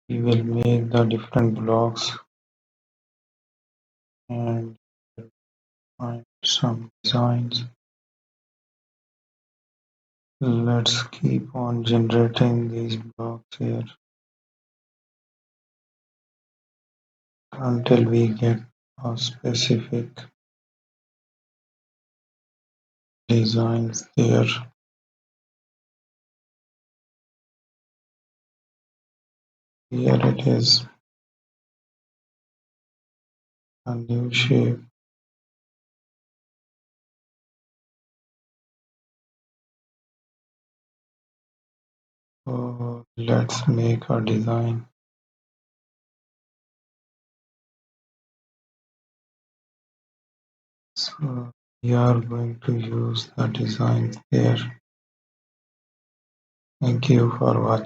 We will make the different blocks and find some designs. Let's keep on generating these blocks here until we get a specific designs there. Here it is, a new shape. So let's make a design. So we are going to use the designs there. Thank you for watching.